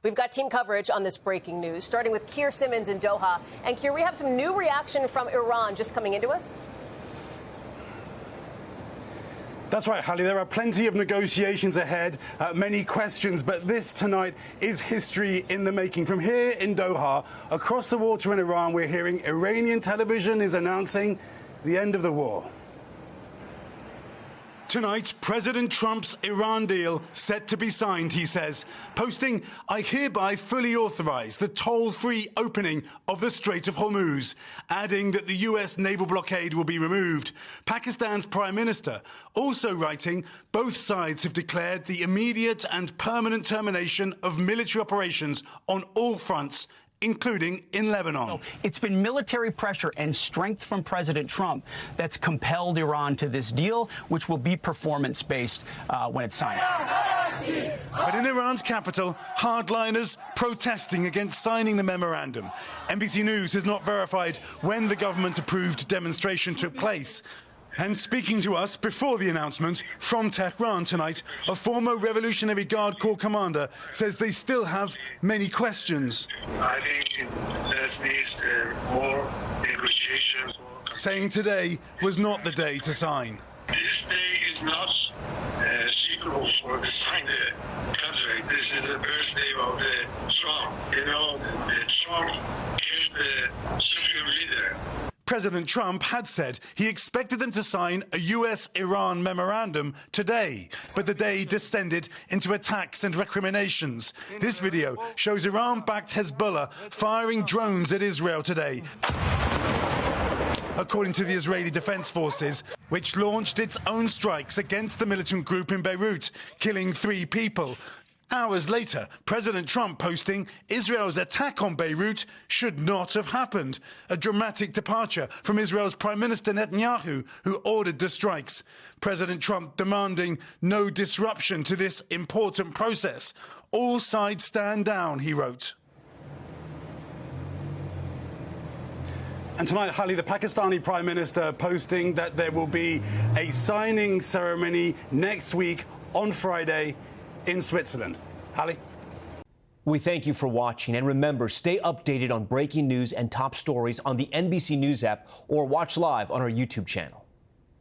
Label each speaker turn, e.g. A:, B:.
A: We've got team coverage on this breaking news, starting with Keir Simmons in Doha. And Keir, we have some new reaction from Iran just coming into us.
B: That's right, Hallie. There are plenty of negotiations ahead, many questions, but this tonight is history in the making. From here in Doha, across the water in Iran, we're hearing Iranian television is announcing the end of the war. Tonight, President Trump's Iran deal set to be signed, he says, posting, "I hereby fully authorize the toll-free opening of the Strait of Hormuz," adding that the U.S. naval blockade will be removed. Pakistan's Prime Minister also writing, "Both sides have declared the immediate and permanent termination of military operations on all fronts, including in Lebanon."
C: It's been military pressure and strength from President Trump that's compelled Iran to this deal, which will be performance-based when it's signed.
B: But in Iran's capital, hardliners protesting against signing the memorandum. NBC News has not verified when the government-approved demonstration took place. And speaking to us before the announcement from Tehran tonight, a former Revolutionary Guard Corps commander says they still have many questions.
D: I think that needs more negotiations.
B: Saying today was not the day to sign.
D: This day is not suitable for the sign the contract. This is the birthday of the Trump. You know, the Trump is the supreme leader.
B: President Trump had said he expected them to sign a U.S. Iran memorandum today, but the day descended into attacks and recriminations. This video shows Iran-backed Hezbollah firing drones at Israel today, according to the Israeli Defense Forces, which launched its own strikes against the militant group in Beirut, killing 3 people. Hours later, President Trump posting Israel's attack on Beirut should not have happened. A dramatic departure from Israel's Prime Minister Netanyahu, who ordered the strikes. President Trump demanding no disruption to this important process. All sides stand down, he wrote. And tonight, Hallie, the Pakistani Prime Minister posting that there will be a signing ceremony next week on Friday in Switzerland. Hallie?
E: We thank you for watching, and remember, stay updated on breaking news and top stories on the NBC News app or watch live on our YouTube channel.